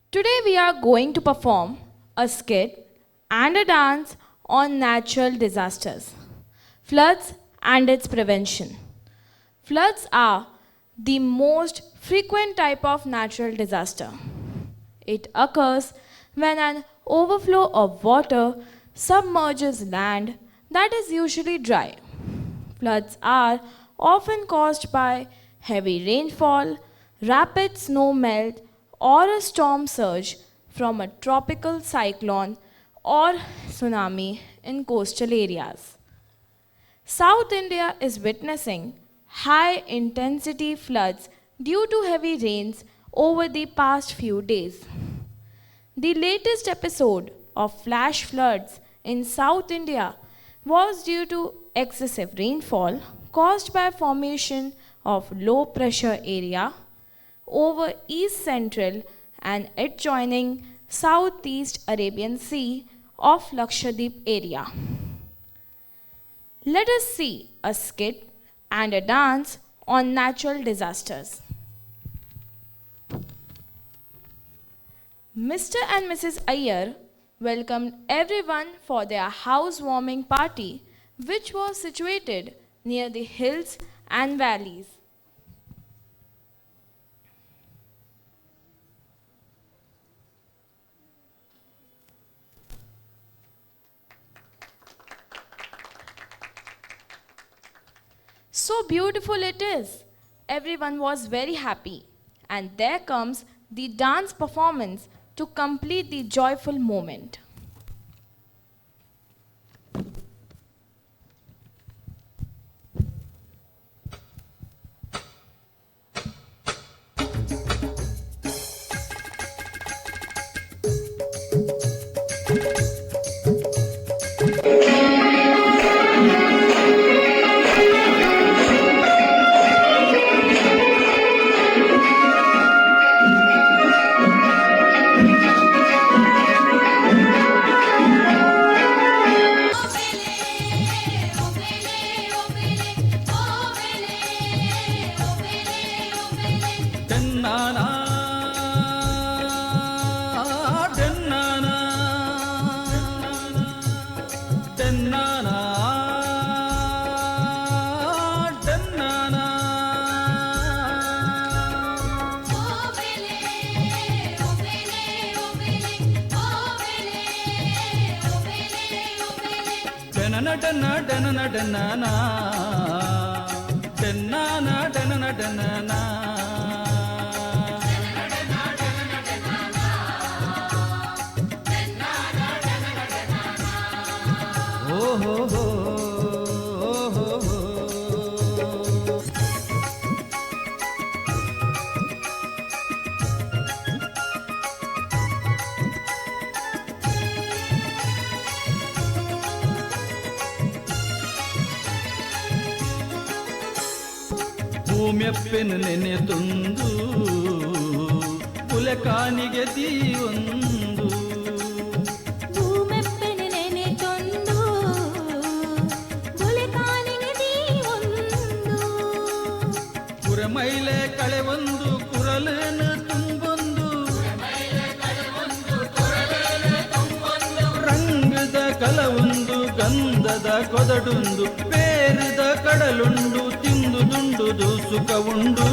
Today we are going to perform a skit and a dance on natural disasters, floods and its prevention. Floods are the most frequent type of natural disaster. It occurs when an overflow of water submerges land that is usually dry. Floods are often caused by heavy rainfall, rapid snow melt, or a storm surge from a tropical cyclone or tsunami in coastal areas. South India is witnessing high intensity floods due to heavy rains over the past few days. The latest episode of flash floods in South India was due to excessive rainfall caused by formation of low pressure area over east central and adjoining southeast Arabian Sea of Lakshadweep area. Let us see a skit and a dance on natural disasters. Mr. and Mrs. Iyer welcomed everyone for their housewarming party, which was situated near the hills and valleys. So beautiful it is. Everyone was very happy. And there comes the dance performance to complete the joyful moment. ಭೂಮ್ಯಪ್ಪೆನ ನೆನೆತೊಂದು ಪುಲಕಾನಿಗೆ ದೀವೊಂದು ಭೂಮೆಪ್ಪೆನ ನೆನೆತೊಂದು ಪುಲಕಾನಿಗೆ ದೀವೊಂದು ಕುರಮೈಲೆ ಕಳೆ ಒಂದು ಕುರಲೇನು ತುಂಬೊಂದು ರಂಗದ ಕಲವೊಂದು ಗಂಧದ ಕೊದಡುಂದು ಬೇರಿದ ಕಡಲುಂಡು ತಿಂದು ದುಂಡುದು ಸುಖವುಂಡು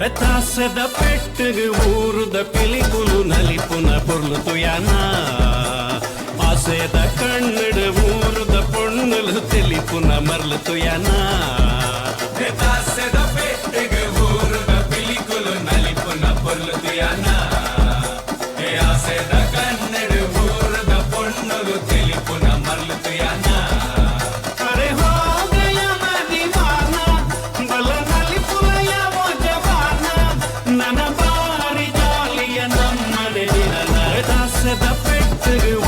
పెతాసద పెట్టు ఊరుద పిలిపులు నలిపున పొర్లుతు యానా ఆసేద కన్నడ ఊరుద పొన్నులు తెలిపున మర్లుతు యానా పెతాసద పెట్టు ఊరుద పిలికులు నలిపున పొర్లుతు యానా ఆసేద కన్నడ ఊరుద పొన్నులు తెలిపున మర్లుతు యానా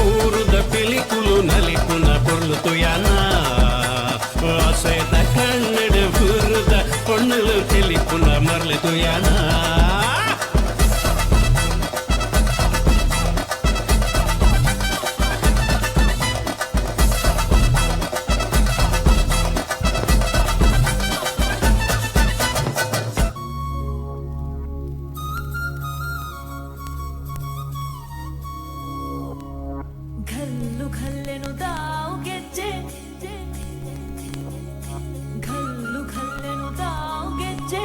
ಊರುದ ಪಿಲಿಕುಲು ನಲಿಪುನ పొర్లుతు యానా ఆసేద కన్న ತುಯಾನ ಘಲ್ಲು ಘಲ್ಲೆನು ದಾವು ಗೆಜ್ಜೆ ಘಲ್ಲು ಘಲ್ಲೆನು ದಾವು ಗೆಜ್ಜೆ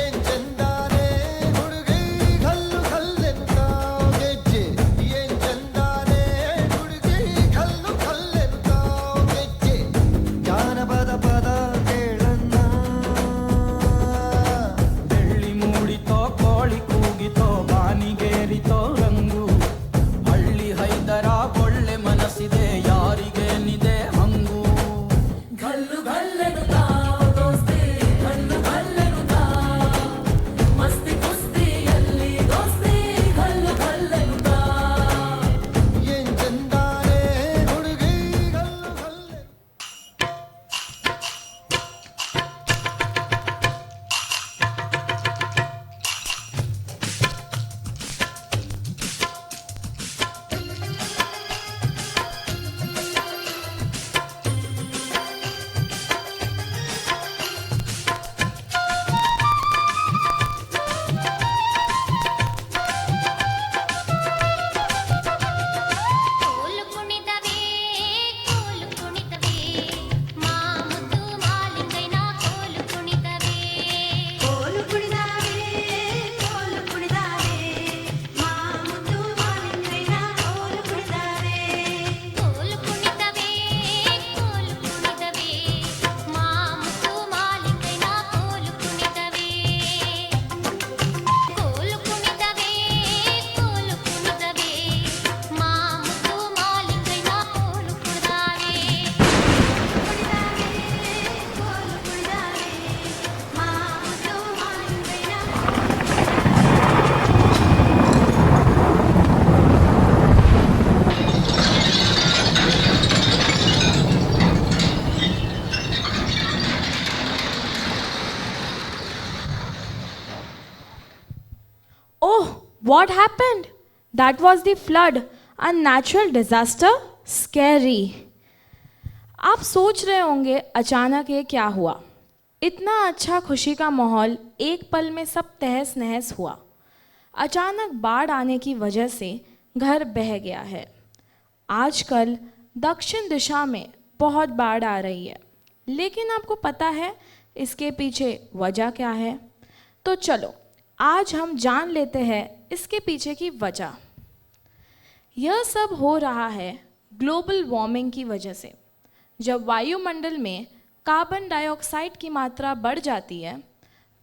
ಏನ್ ಚಂದಾನೆ ಹುಡುಗಿ ಘಲ್ಲು ಘಲ್ಲೆಂತ ಗೆಜ್ಜೆ ಏನ್ ಚಂದಾನೆ ಹುಡುಗಿ ಘಲ್ಲು ಘಲ್ಲೆಂತ ಗೆಜ್ಜೆ ಜಾನಪದ ಪದ ಕೇಳನ್ನ ಬೆಳ್ಳಿ ಮೂಡಿತೋ ಕೋಳಿ ಕೂಗಿತೋ ಬಾನಿಗೇರಿತೋ ರಂಗು ಹಳ್ಳಿ ಹೈದರ ಒಳ್ಳೆ ಮನಸ್ಸಿದೆ ಯಾರಿಗೇನಿದೆ ಹಂಗು ಘಲ್ಲು ಘಲ್ಲೆನು ದಾವು ದೋಸ್ತಿ ಘಲ್ಲು ಘಲ್ಲೆನು ದಾವು ಮಸ್ತಿ ಕುಸ್ತಿಯಲ್ಲಿ ದೋಸ್ತಿ ಘಲ್ಲು ಘಲ್ಲೆನು ದಾವು ಏನ್ ಚಂದಾನೆ ಹುಡುಗಿ ಘಲ್ಲು ಘಲ್ಲೆ ಕೋಲು ಕುಣಿತವೇ ಮಾಮುತ್ತು ಮಾಲಿಂಗಯ್ಯನ ಕೋಲು ಕುಣಿತವೇ ಕೋಲು ಕುಣಿದಾವೆ ಮಾಮುತ್ತು ಮಾಲಿಂಗಯ್ಯನ ಕೋಲು ಕುಣಿದಾವೆ ಕೋಲು ಕುಣಿತವೇ ಮಾಮುತ್ತು ಮಾಲಿಂಗಯ್ಯನ ಕೋಲು ಕುಣಿತವೇ ಕೋಲು ಕುಣಿತವೇ ಮಾಮುತ್ತು ಮಾಲಿಂಗಯ್ಯನ ಕೋಲು ಕುಣಿದಾವೆ ಮಾಮುತ್ತು ಮಾಲಿಂಗಯ್ಯನ Oh, what happened? That was the flood, a natural disaster? Scary. आप सोच रहे होंगे अचानक ये क्या हुआ। इतना अच्छा खुशी का माहौल एक पल में सब तहस नहस हुआ। अचानक बाढ़ आने की वजह से घर बह गया है। आजकल दक्षिण दिशा में बहुत बाढ़ आ रही है, लेकिन आपको पता है इसके पीछे वजह क्या है? तो चलो आज हम जान लेते हैं इसके पीछे की वजह। यह सब हो रहा है ग्लोबल वार्मिंग की वजह से। जब वायुमंडल में कार्बन डाइऑक्साइड की मात्रा बढ़ जाती है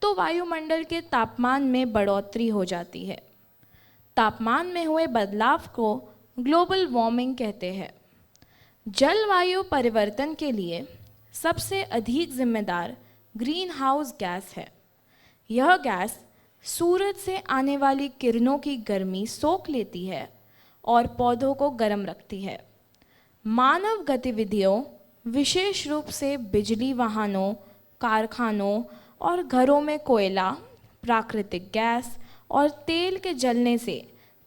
तो वायुमंडल के तापमान में बढ़ोतरी हो जाती है। तापमान में हुए बदलाव को ग्लोबल वार्मिंग कहते हैं। जलवायु परिवर्तन के लिए सबसे अधिक जिम्मेदार ग्रीन हाउस गैस है। यह गैस सूरज से आने वाली किरणों की गर्मी सोख लेती है और पौधों को गर्म रखती है। मानव गतिविधियों, विशेष रूप से बिजली वाहनों, कारखानों और घरों में कोयला, प्राकृतिक गैस और तेल के जलने से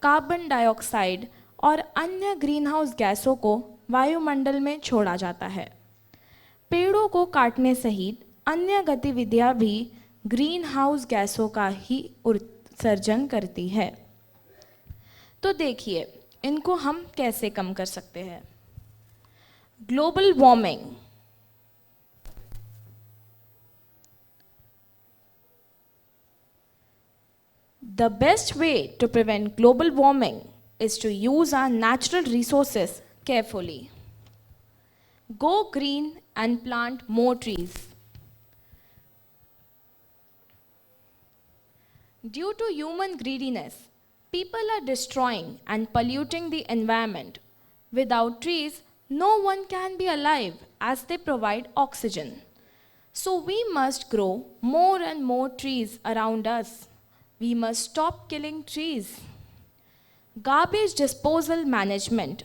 कार्बन डाइऑक्साइड और अन्य ग्रीनहाउस गैसों को वायुमंडल में छोड़ा जाता है। पेड़ों को काटने सहित अन्य गतिविधियां भी ग्रीन हाउस गैसों का ही उत्सर्जन करती है। तो देखिए इनको हम कैसे कम कर सकते हैं। Global warming. The best way to prevent global warming is to use our natural resources carefully. Go green and plant more trees. Due to human greediness, people are destroying and polluting the environment. Without trees, no one can be alive as they provide oxygen. So we must grow more and more trees around us. We must stop killing trees. Garbage disposal management.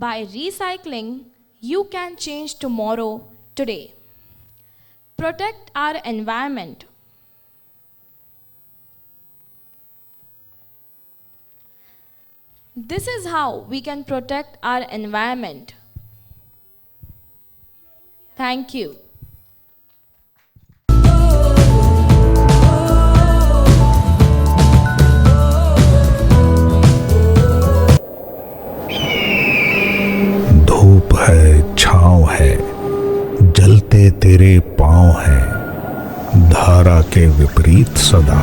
By recycling, you can change tomorrow today. Protect our environment. This is how we can protect our environment. Thank you. धूप है, छाँव है, जलते तेरे पाँव हैं, धारा के विपरीत सदा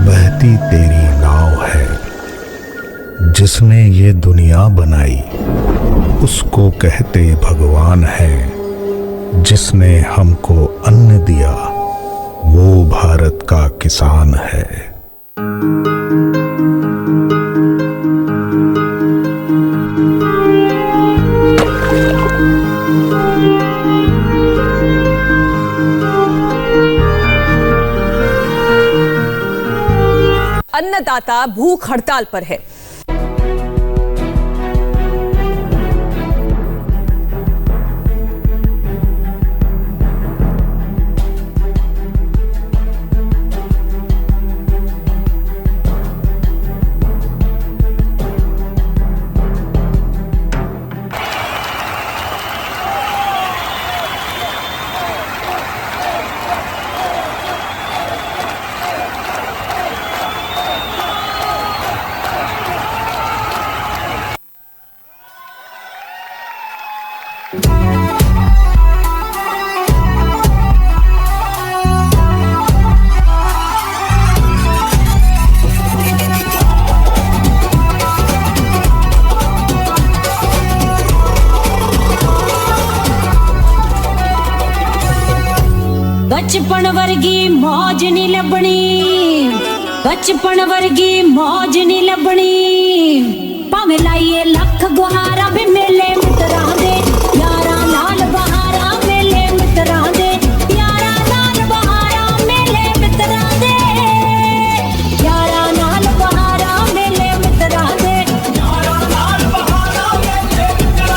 बहती तेरी नाव है। जिसने ये दुनिया बनाई उसको कहते भगवान है, जिसने हमको अन्न दिया वो भारत का किसान है। अन्नदाता भूख हड़ताल पर है। बचपन वर्गी मौज नी लबनी, बचपन वर्गी मौज नी लबनी, भावें लाइए लख गुहारा भी मेले मित्तरां दे, यारां नाल बहारां मेले मित्तरां दे, यारां नाल बहारां मेले मित्तरां दे, यारां नाल बहारां मेले मित्तरां दे, यारां नाल बहारां मेले मित्तरां दे।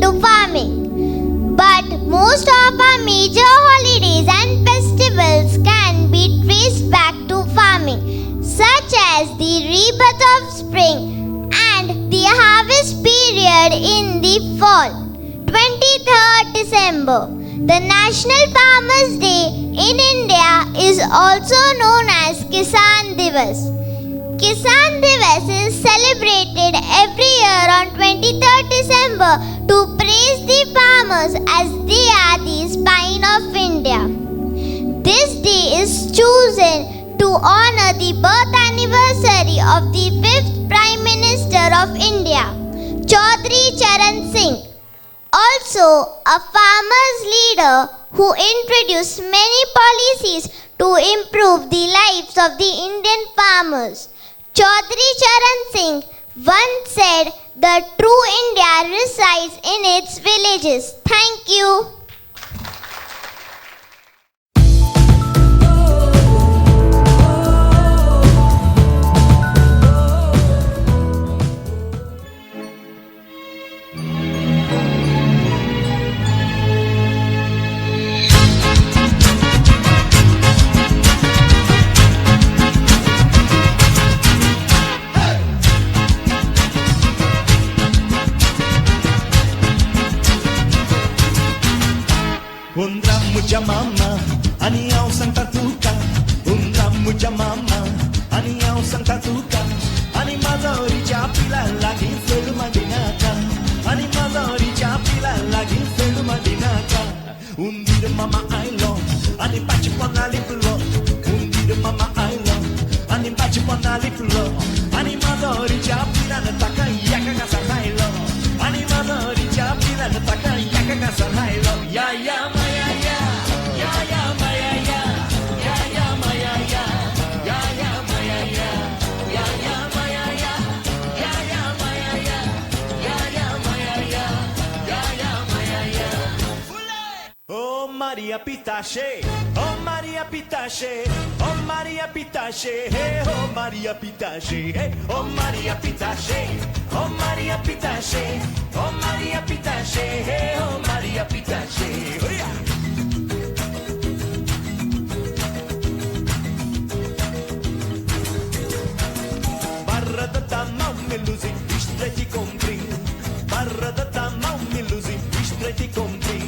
into farming. But most of our major holidays and festivals can be traced back to farming, such as the rebirth of spring and the harvest period in the fall. 23rd December, the National Farmers' Day in India is also known as Kisan Divas. Kisan Divas is celebrated every year on 23rd December to praise the farmers as they are the spine of India. This day is chosen to honor the birth anniversary of the 5th Prime Minister of India, Chaudhry Charan Singh, also a farmers' leader who introduced many policies to improve the lives of the Indian farmers. Chaudhry Charan Singh once said, "The true India resides in its villages." Thank you. Mama, aniyaw sang tatuka. Muja mama, aniyaw sang tatuka. Ani mazori chapila lagi felu madinaka. Ani mazori chapila lagi felu madinaka. Undir mama I love, ani pachi pona lipulo. Undir mama I love, ani pachi pona lipulo. Ani mazori chapila nataka yaka kasa hailo. Ani mazori chapila nataka yaka kasa hailo. Ya ya maya ya. Maria Pitache, oh Maria Pitache, oh Maria Pitache, hey, oh Maria Pitache, hey, oh Maria Pitache, oh Maria Pitache, oh Maria Pitache, hey, oh Maria Pitache. Oh, yeah. Barra da tamau melusi, istreti compri. Barra da tamau melusi, istreti compri.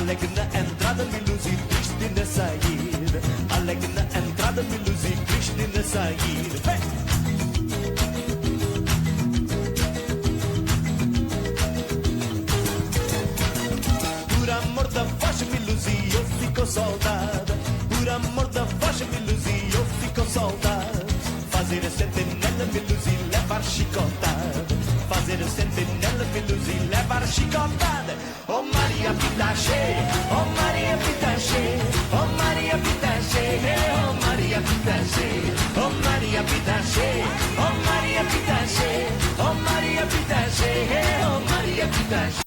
Alegna entrada miluzi, Krishna na sair. Alegna entrada miluzi, Krishna na sair. Por amor da voz miluzi, eu fico soldado. Por amor da voz miluzi, eu fico soldado. Fazer a sentinela miluzi, levar chicotada. Fazer a sentinela miluzi, levar chicotada. Oh Maria Pitache, oh Maria Pitache, oh Maria Pitache, hey, oh Maria Pitache, oh Maria Pitache, oh Maria Pitache, oh Maria Pitache, hey, oh Maria Pitache.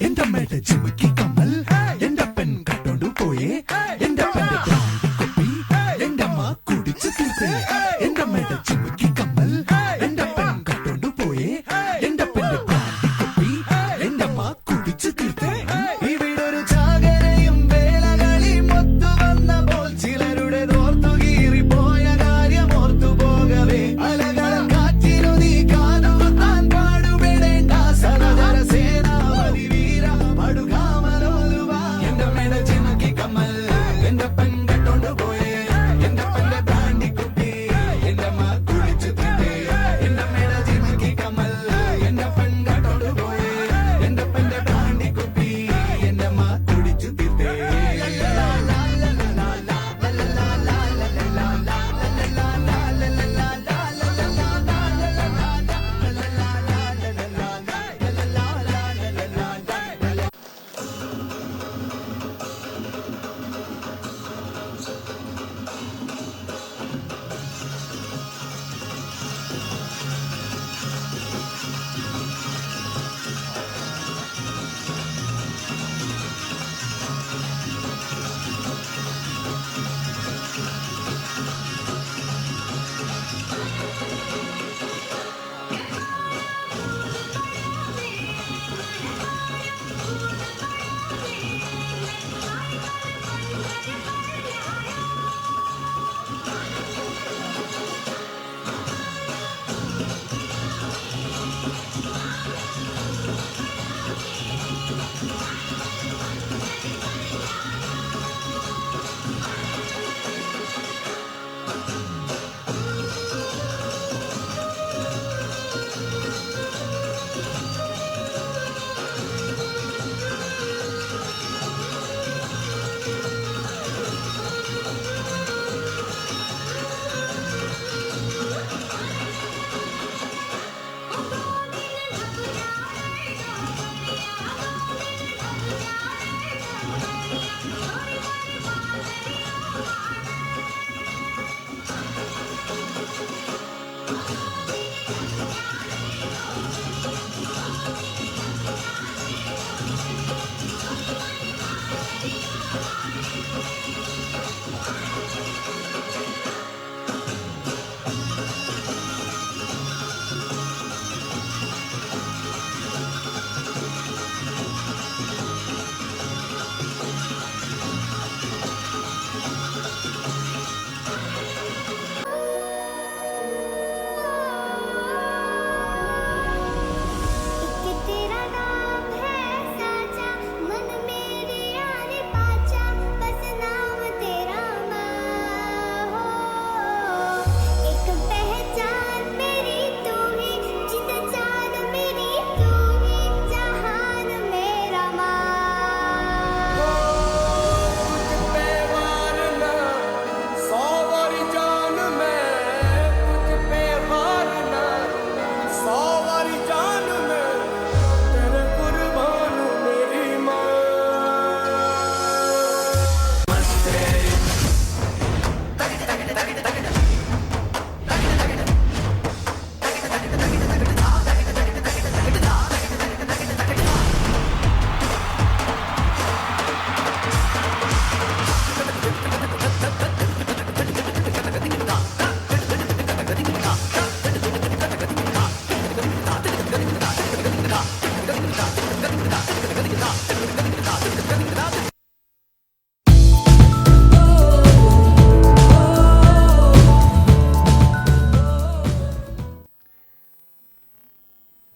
எந்த மேட ஜிமுக்கி கமல் எந்த பெண் கட்டோண்டு போயே எந்த பெண் brandy குப்பி எந்தம்மா குடிச்சு தீர்த்தே எந்த மேட ஜிமுக்கி கமல் எந்த பெண் கட்டோண்டு போயே எந்த பெண் பிராண்டி குப்பி எந்தம்மா குடிச்சு தீர்த்தே ഇവിടൊരു ചാകരയും വേലകളി മൊത്തു വന്നപ്പോൾ ചിലരുടെ തോർത്തുകീറി പോയ കാര്യം ഓർത്തു പോകവേ അലകള കാറ്റിനു നീ കാതുകുത്താൻ പാടുപെടേണ്ട സനതര സേനാപതി വീര പടുകാമലോലുവ എന്റെ മേട ചിമുക്കി കമ്മൽ എന്റെ പെൺ കെട്ടോണ്ട് പോയേ എന്റെ പെണ്ടെ ബ്രാൻഡി കുപ്പി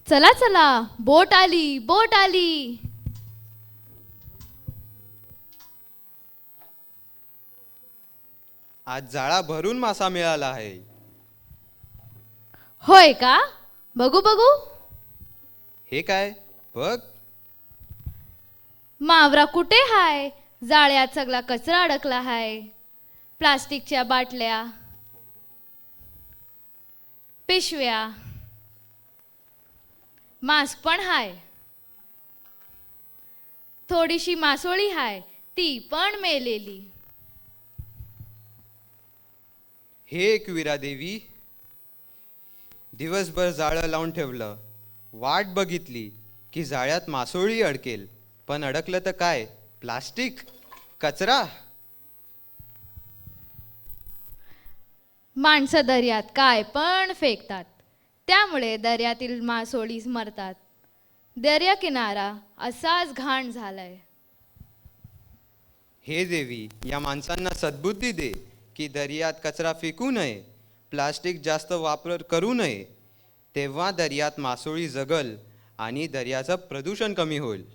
चला चला, बोट आली, बोट आली. आज जाळा भरून मासा मिळाला आहे. होय का? बघू बघू. हे काय बघ. मावरा कुठे हाय? जाळ्यात सगळा कचरा अडकला हाय. प्लास्टिकच्या बाटल्या, पिशव्या, मास्क पण हाय. थोडीशी मासोळी हाय, ती पण मेलेली. हे एकविरा देवी, दिवसभर जाळं लावून ठेवलं, वाट बघितली की जाळ्यात मासोळी अडकेल, पण अडकलं तर काय? प्लास्टिक, कचरा. माणसं दर्यात काय पण फेकतात, त्यामुळे दर्यातील मासोळी मरतात. दर्या किनारा असाच घाण झालाय. हे देवी, या माणसांना सद्बुद्धी दे की दर्यात कचरा फेकू नये, प्लास्टिक जास्त वापर करू नये. तेव्हा दर्यात मासोळी जगल आणि दर्याचं प्रदूषण कमी होईल.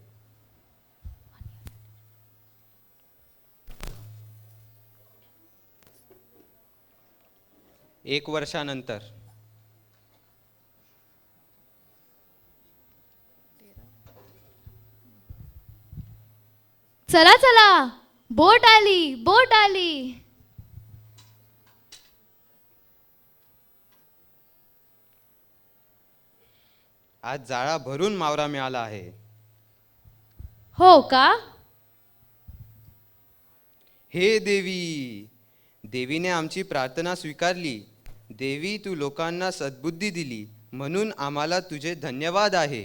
1 वर्षानंतर. चला चला, बोट आली, बोट आली. आज जाळा भरून मावरा मिळाला आहे. हो का? हे देवी, देवीने आमची प्रार्थना स्वीकारली. देवी, तू लोकांना सद्बुद्धी दिली म्हणून आम्हाला तुझे धन्यवाद आहे.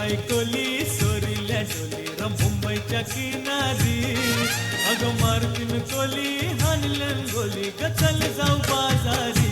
ऐकली सोरील्या डोली र मुंबईच्या किनारी. अगं मारतीन कोली हानलन गोली ग चल जाऊ बाजारी.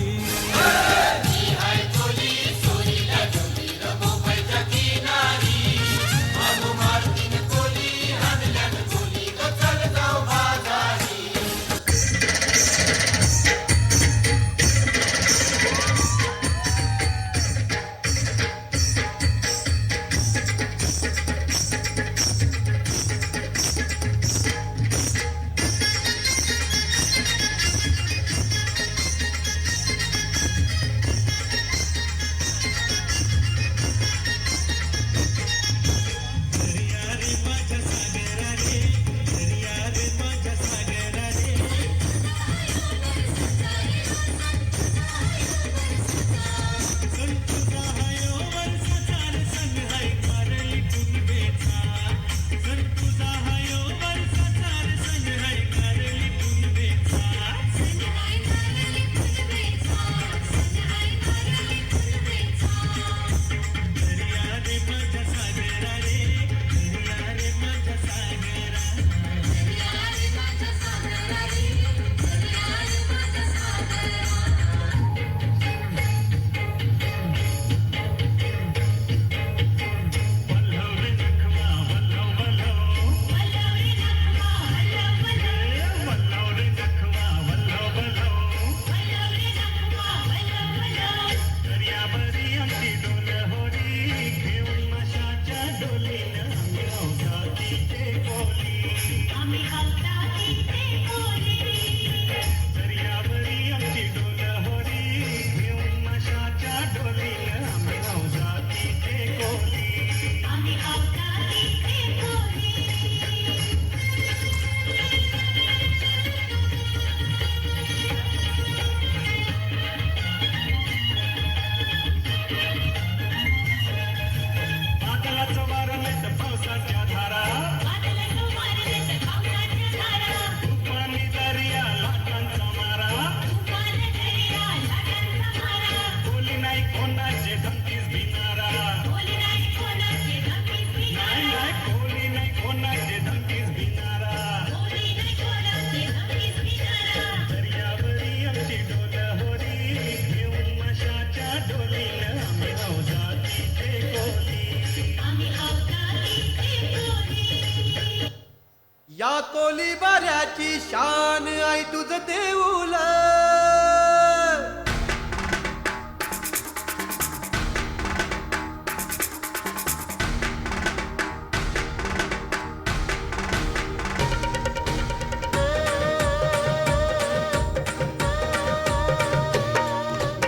कोली बाऱ्याची शान आई तुझं देऊळ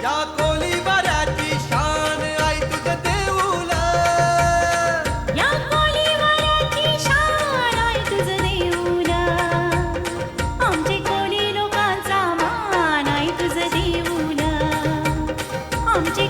या कोली बाऱ्याची शान आई तुझं देऊळ या कोळीवाड्याची शान आहे तुझं देऊळ आमचे कोळी लोकांचा मान आहे तुझं देऊळ आमचे